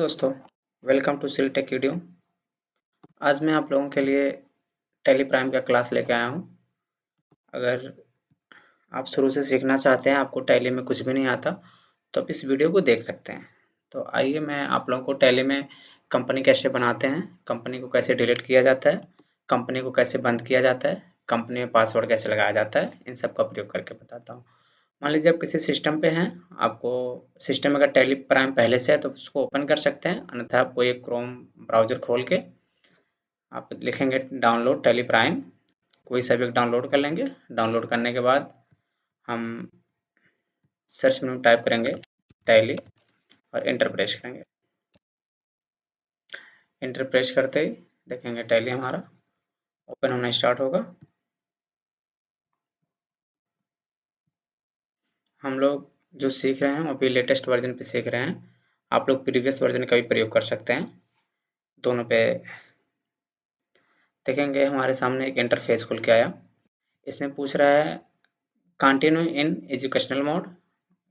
दोस्तों, welcome to सिल take video. आज मैं आप लोगों के लिए टैली प्राइम का क्लास लेके आया हूँ। अगर आप शुरू से सीखना चाहते हैं, आपको टैली में कुछ भी नहीं आता, तो आप इस वीडियो को देख सकते हैं। तो आइए मैं आप लोगों को टैली में कंपनी कैसे बनाते हैं, कंपनी को कैसे डिलीट किया जाता है, कंपनी को कैसे बंद किया जाता है, कंपनी में पासवर्ड कैसे लगाया जाता है, इन सब का प्रयोग करके बताता हूँ। मान लीजिए आप किसी सिस्टम पे हैं, आपको सिस्टम में अगर टैली प्राइम पहले से है तो उसको ओपन कर सकते हैं, अन्यथा आपको एक क्रोम ब्राउजर खोल के आप लिखेंगे डाउनलोड टैली प्राइम, कोई सा भी एक डाउनलोड कर लेंगे। डाउनलोड करने के बाद हम सर्च में टाइप करेंगे टैली और इंटर प्रेस करेंगे। इंटर प्रेस करते ही देखेंगे टैली हमारा ओपन होना स्टार्ट होगा। हम लोग जो सीख रहे हैं वो अभी लेटेस्ट वर्जन पे सीख रहे हैं। आप लोग प्रीवियस वर्जन का भी प्रयोग कर सकते हैं। दोनों पे देखेंगे हमारे सामने एक इंटरफेस खुल के आया। इसमें पूछ रहा है continue in educational mode,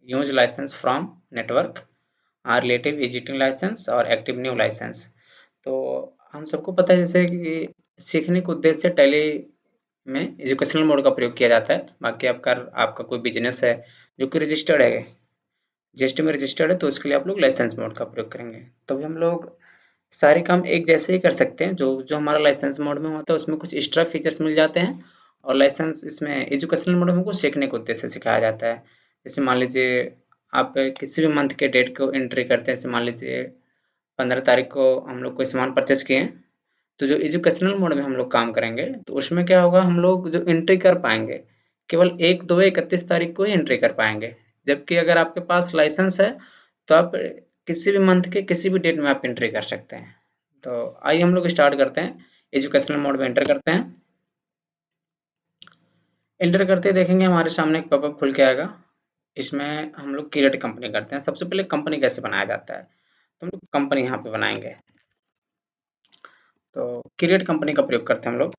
use license from network, relative editing license और एक्टिव न्यू लाइसेंस। तो हम सबको पता है जैसे कि सीखने के उद्देश्य से टैली में एजुकेशनल मोड का प्रयोग किया जाता है। बाकी आपका आपका कोई बिजनेस है जो कि रजिस्टर्ड है, जीएसटी में रजिस्टर्ड है, तो उसके लिए आप लोग लाइसेंस मोड का प्रयोग करेंगे। तो भी हम लोग सारे काम एक जैसे ही कर सकते हैं। जो जो हमारा लाइसेंस मोड में होता है उसमें कुछ एक्स्ट्रा फीचर्स मिल जाते हैं, और लाइसेंस इसमें एजुकेशनल मोड में हमको सीखने के उद्देश्य से सिखाया जाता है। जैसे मान लीजिए आप किसी भी मंथ के डेट को एंट्री करते हैं। जैसे मान लीजिए 15 तारीख को हम लोग कोई सामान परचेज किए हैं, तो जो एजुकेशनल मोड में हम लोग काम करेंगे तो उसमें क्या होगा, हम लोग जो एंट्री कर पाएंगे केवल 1, 2, 31 तारीख को ही एंट्री कर पाएंगे। जबकि अगर आपके पास लाइसेंस है तो आप किसी भी मंथ के किसी भी डेट में आप एंट्री कर सकते हैं। तो आइए हम लोग स्टार्ट करते हैं। एजुकेशनल मोड में एंटर करते हैं। एंटर करते ही देखेंगे हमारे सामने एक पॉपअप खुल के आएगा। इसमें हम लोग क्रिएट कंपनी करते हैं। सबसे पहले कंपनी कैसे बनाया जाता है, तो हम लोग कंपनी यहाँ पे बनाएंगे। तो क्रिएट कंपनी का प्रयोग करते हैं हम लोग।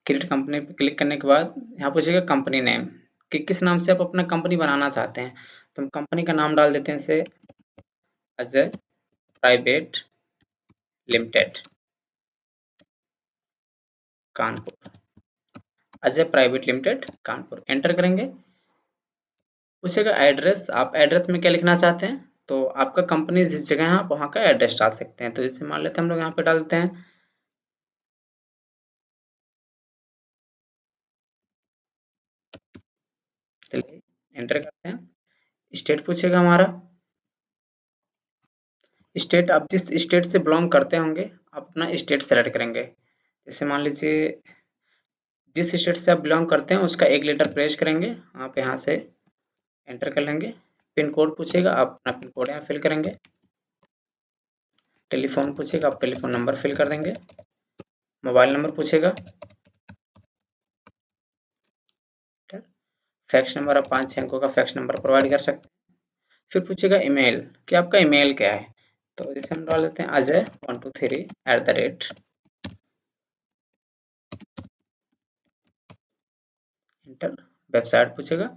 क्रिएट कंपनी पे क्लिक करने के बाद यहाँ पूछेगा कंपनी नेम, कि किस नाम से आप अपना कंपनी बनाना चाहते हैं। तो हम कंपनी का नाम डाल देते हैं जैसे Ajay private limited Kanpur. Ajay private limited Kanpur enter करेंगे। पूछेगा एड्रेस, आप एड्रेस में क्या लिखना चाहते हैं। तो आपका कंपनी जिस जगह है आप वहाँ का एड्रेस डाल सकते हैं। तो जैसे मान लेते हैं हम लोग यहाँ पे डालते हैं दिल्ली, एंटर करते हैं। स्टेट पूछेगा हमारा, स्टेट आप जिस स्टेट से बिलोंग करते होंगे आप अपना स्टेट सेलेक्ट करेंगे। जैसे मान लीजिए जिस स्टेट से आप बिलोंग करते हैं उसका एक लेटर प्रेस करेंगे, आप यहाँ से एंटर कर लेंगे। पिन कोड पूछेगा, आप अपना पिन कोड यहाँ फिल करेंगे। टेलीफोन पूछेगा, आप टेलीफोन नंबर फिल कर देंगे। मोबाइल नंबर पूछेगा, फैक्स नंबर आप 5-6 अंकों का फैक्स नंबर प्रोवाइड कर सकते हैं। फिर पूछेगा ईमेल, कि आपका ईमेल क्या है। तो जैसे हम डाल देते हैं अजय123 इंटर। वेबसाइट पूछेगा,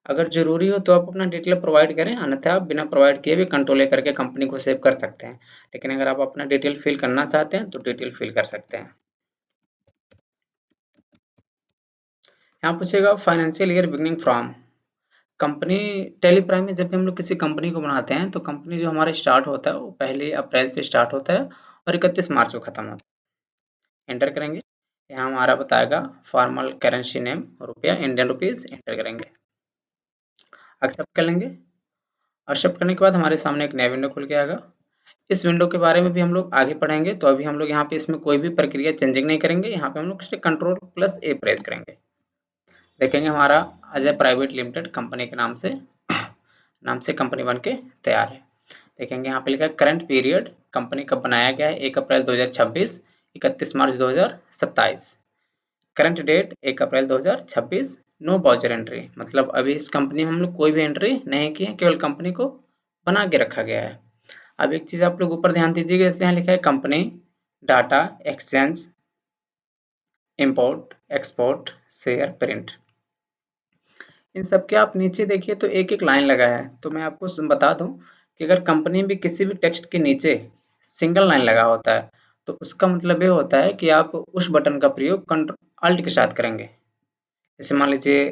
अगर जरूरी हो तो आप अपना डिटेल प्रोवाइड करें, अन्यथा आप बिना प्रोवाइड किए भी कंट्रोल करके कंपनी को सेव कर सकते हैं। लेकिन अगर आप अपना डिटेल फिल करना चाहते हैं तो डिटेल फिल कर सकते हैं। यहाँ पूछेगा financial year beginning from. Company tally prime में जब भी हम लोग किसी कंपनी को बनाते हैं तो कंपनी जो हमारा स्टार्ट होता है वो 1 अप्रैल से स्टार्ट होता है और 31 मार्च को खत्म होता है। एंटर करेंगे, यहाँ हमारा बताएगा फॉर्मल करेंसी नेम रुपया इंडियन रुपीज, एंटर करेंगे, एक्सेप्ट कर लेंगे। एक्सेप्ट करने के बाद हमारे सामने एक नया विंडो खुल के आएगा। इस विंडो के बारे में भी हम लोग आगे पढ़ेंगे। तो अभी हम लोग यहाँ पे इसमें कोई भी प्रक्रिया चेंजिंग नहीं करेंगे। यहाँ पे हम लोग सिर्फ Ctrl+A प्रेस करेंगे। देखेंगे हमारा अजय प्राइवेट लिमिटेड कंपनी के नाम से कंपनी बन के तैयार है। देखेंगे यहाँ पे लिखा है करंट पीरियड, कंपनी कब बनाया गया है 1 अप्रैल 2026, 31 मार्च 2027। करंट डेट 1 अप्रैल 2026। नो बाउचर एंट्री, मतलब अभी इस कंपनी में हम लोग कोई भी एंट्री नहीं की है, केवल कंपनी को बना के रखा गया है। अब एक चीज आप लोग ऊपर ध्यान दीजिएगा, जैसे यहाँ लिखा है company data exchange import export share print, इन सब के आप नीचे देखिए तो एक एक लाइन लगा है। तो मैं आपको बता दूं कि अगर कंपनी में किसी भी टेक्स्ट के नीचे सिंगल लाइन लगा होता है तो उसका मतलब ये होता है कि आप उस बटन का प्रयोग कंट्रोल अल्ट के साथ करेंगे। जैसे मान लीजिए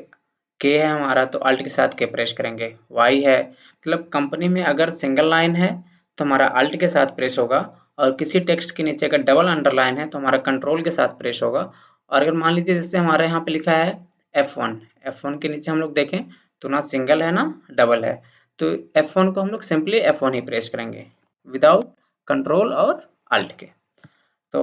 के है हमारा तो अल्ट के साथ के प्रेस करेंगे, वाई है मतलब कंपनी में अगर सिंगल लाइन है तो हमारा अल्ट के साथ प्रेस होगा, और किसी टेक्स्ट के नीचे अगर डबल अंडरलाइन है तो हमारा कंट्रोल के साथ प्रेस होगा। और अगर मान लीजिए जैसे हमारे यहाँ पे लिखा है F1, F1 के नीचे हम लोग देखें तो ना सिंगल है ना डबल है, तो F1 को हम लोग सिंपली F1 ही प्रेस करेंगे विदाउट कंट्रोल और अल्ट के। तो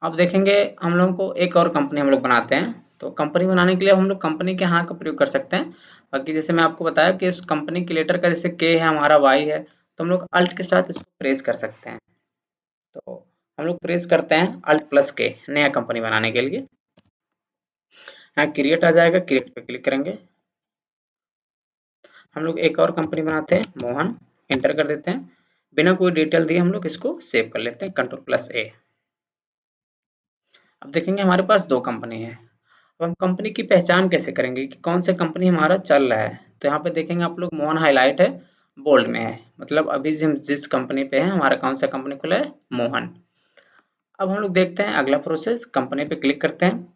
अब देखेंगे हम लोगों को एक और कंपनी हम लोग बनाते हैं, तो कंपनी बनाने के लिए हम लोग कंपनी के यहाँ का प्रयोग कर सकते हैं। बाकी जैसे मैं आपको बताया कि इस कंपनी के लेटर का जैसे के है हमारा वाई है तो हम लोग अल्ट के साथ इसको प्रेस कर सकते हैं। तो हम लोग प्रेस करते हैं अल्ट प्लस के नया कंपनी बनाने के लिए। यहाँ क्रिएट आ जाएगा, क्रिएट पे क्लिक करेंगे। हम लोग एक और कंपनी बनाते हैं मोहन, एंटर कर देते हैं। बिना कोई डिटेल दिए हम लोग इसको सेव कर लेते हैं, कंट्रोल प्लस ए। अब देखेंगे हमारे पास दो कंपनी है। अब हम कंपनी की पहचान कैसे करेंगे कि कौन सा कंपनी हमारा चल रहा है, तो यहाँ पे देखेंगे आप लोग मोहन हाईलाइट है, बोल्ड में है, मतलब अभी जिस कंपनी पे है हमारा कौन सा कंपनी खुला है, मोहन। अब हम लोग देखते हैं अगला प्रोसेस, कंपनी पे क्लिक करते हैं।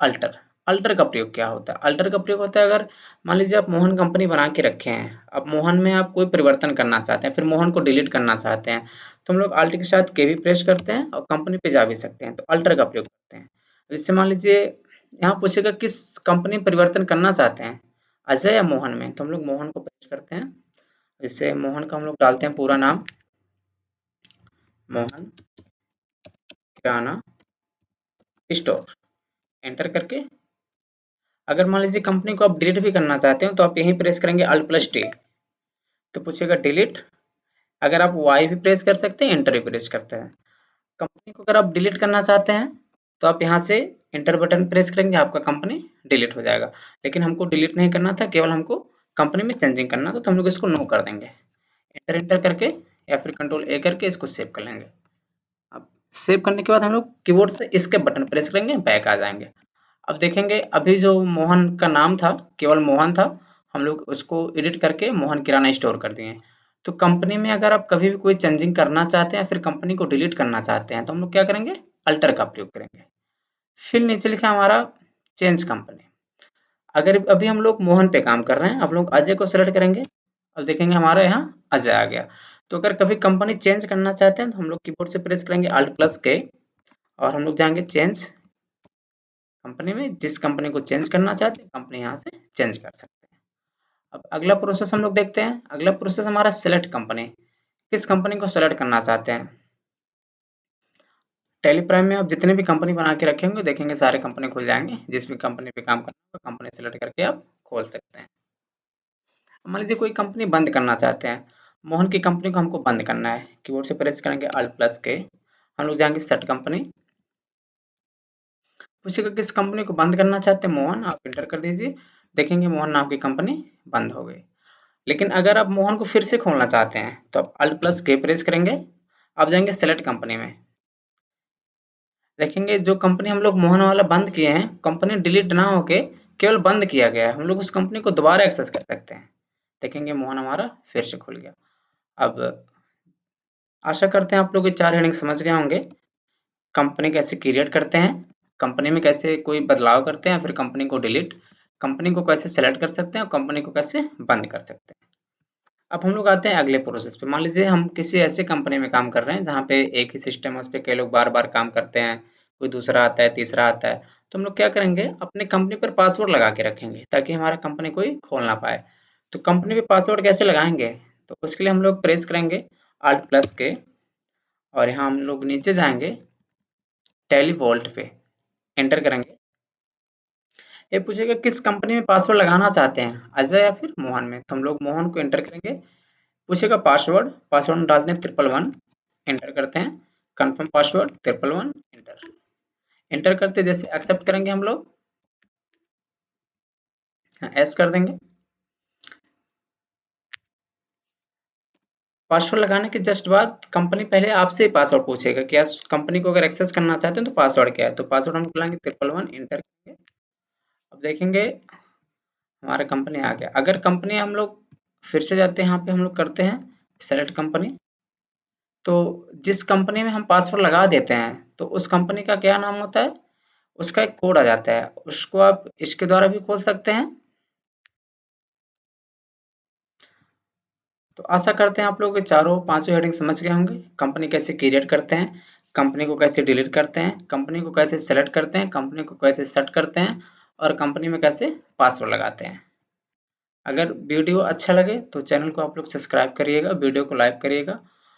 अल्टर, अल्टर का प्रयोग क्या होता है? अल्टर का प्रयोग होता है अगर मान लीजिए आप मोहन कंपनी बना के रखे हैं, अब मोहन में आप कोई परिवर्तन करना चाहते हैं, फिर मोहन को डिलीट करना चाहते हैं, तो हम लोग अल्ट के साथ के भी प्रेस करते हैं और कंपनी पे जा भी सकते हैं, तो अल्टर का प्रयोग करते हैं। जैसे मान लीजिए यहाँ पूछेगा किस कंपनी में परिवर्तन करना चाहते हैं, अजय या मोहन में, तो हम लोग मोहन को प्रेस करते हैं। जैसे मोहन का हम लोग डालते हैं पूरा नाम, मोहन किराना स्टोर, एंटर करके अगर मान लीजिए कंपनी को आप डिलीट भी करना चाहते हो तो आप यहीं प्रेस करेंगे अल्ट प्लस टी, तो पूछेगा डिलीट। अगर आप वाई भी प्रेस कर सकते हैं, एंटर भी प्रेस करते हैं। कंपनी को अगर आप डिलीट करना चाहते हैं तो आप यहाँ से एंटर बटन प्रेस करेंगे, आपका कंपनी डिलीट हो जाएगा। लेकिन हमको डिलीट नहीं करना था, केवल हमको कंपनी में चेंजिंग करना था, तो हम लोग इसको नो कर देंगे, एंटर एंटर करके या फिर कंट्रोल ए करके इसको सेव कर लेंगे। अब सेव करने के बाद हम लोग कीबोर्ड से escape बटन प्रेस करेंगे, बैक आ जाएंगे। अब देखेंगे अभी जो मोहन का नाम था केवल मोहन था, हम लोग उसको एडिट करके मोहन किराना स्टोर कर दिए। तो कंपनी में अगर आप कभी भी कोई चेंजिंग करना चाहते हैं फिर कंपनी को डिलीट करना चाहते हैं तो हम लोग क्या करेंगे, अल्टर का प्रयोग करेंगे। फिर नीचे लिखा हमारा चेंज कंपनी। अगर अभी हम लोग मोहन पे काम कर रहे हैं, आप लोग अजय को सेलेक्ट करेंगे, अब देखेंगे हमारे यहाँ अजय आ गया। तो अगर कभी कंपनी चेंज करना चाहते हैं तो हम लोग कीबोर्ड से प्रेस करेंगे अल्ट प्लस के, और हम लोग जाएंगे चेंज कंपनी में, जिस कंपनी को चेंज करना चाहते हैं कंपनी यहाँ से चेंज कर सकते हैं। अब अगला प्रोसेस हम लोग देखते हैं, अगला प्रोसेस हमारा सेलेक्ट कंपनी, किस कंपनी को सेलेक्ट करना चाहते हैं। टेली प्राइम में आप जितने भी कंपनी बना के रखे होंगे देखेंगे सारे कंपनी खुल जाएंगे, जिस भी कंपनी पे काम करना होगा कंपनी सेलेक्ट करके आप खोल सकते हैं। मान लीजिए कोई कंपनी बंद करना चाहते हैं, मोहन की कंपनी को हमको बंद करना है, कीबोर्ड से प्रेस करेंगे अल्ट प्लस के, हम लोग जाएंगे सेट कंपनी, पूछेगा किस कंपनी को बंद करना चाहते हैं, मोहन, आप एंटर कर दीजिए। देखेंगे मोहन नाम की कंपनी बंद हो गई। लेकिन अगर आप मोहन को फिर से खोलना चाहते हैं तो आप अल्ट प्लस के प्रेस करेंगे, आप जाएंगे सेलेक्ट कंपनी में, देखेंगे जो कंपनी हम लोग मोहन वाला बंद किए हैं कंपनी डिलीट ना होके केवल बंद किया गया है, हम लोग उस कंपनी को दोबारा एक्सेस कर सकते हैं। देखेंगे मोहन हमारा फिर से खुल गया। अब आशा करते हैं आप लोग ये 4 हेडिंग समझ गए होंगे, कंपनी कैसे क्रिएट करते हैं, कंपनी में कैसे कोई बदलाव करते हैं, फिर कंपनी को डिलीट, कंपनी को कैसे सेलेक्ट कर सकते हैं और कंपनी को कैसे बंद कर सकते हैं। अब हम लोग आते हैं अगले प्रोसेस पे, मान लीजिए हम किसी ऐसे कंपनी में काम कर रहे हैं जहाँ पे एक ही सिस्टम है, उस पे कई लोग बार बार काम करते हैं, कोई दूसरा आता है तीसरा आता है, तो हम लोग क्या करेंगे अपने कंपनी पर पासवर्ड लगा के रखेंगे ताकि हमारा कंपनी कोई खोल ना पाए। तो कंपनी पे पासवर्ड कैसे लगाएंगे, तो उसके लिए हम लोग प्रेस करेंगे Alt प्लस के, और यहाँ हम लोग नीचे जाएंगे टैली वॉल्ट पे, एंटर करेंगे। ये पूछेगा किस कंपनी में पासवर्ड लगाना चाहते हैं, अजय या फिर मोहन में, तो हम लोग मोहन को एंटर करेंगे। पूछेगा पासवर्ड, पासवर्ड डालते हैं 111, एंटर करते हैं, कंफर्म पासवर्ड 111, एंटर, एंटर करते जैसे एक्सेप्ट करेंगे हम लोग, एस कर देंगे। पासवर्ड लगाने के जस्ट बाद कंपनी पहले आपसे ही पासवर्ड पूछेगा कि आप कंपनी को अगर एक्सेस करना चाहते हैं तो पासवर्ड क्या है, तो पासवर्ड हम बुलाएंगे 111, एंटर करेंगे। अब देखेंगे हमारा कंपनी आ गया। अगर कंपनी हम लोग फिर से जाते हैं, यहाँ पे हम लोग करते हैं सेलेक्ट कंपनी। तो जिस कंपनी में हम पासवर्ड लगा देते हैं तो उस कंपनी का क्या नाम होता है, उसका एक कोड आ जाता है, उसको आप इसके द्वारा भी खोल सकते हैं। तो आशा करते हैं आप लोग चारों पांचों हेडिंग समझ गए होंगे। कंपनी कैसे क्रिएट करते हैं, कंपनी को कैसे डिलीट करते हैं, कंपनी को कैसे सेलेक्ट करते हैं, कंपनी को कैसे सेट करते हैं और कंपनी में कैसे पासवर्ड लगाते हैं। अगर वीडियो अच्छा लगे तो चैनल को आप लोग सब्सक्राइब करिएगा, वीडियो को लाइक करिएगा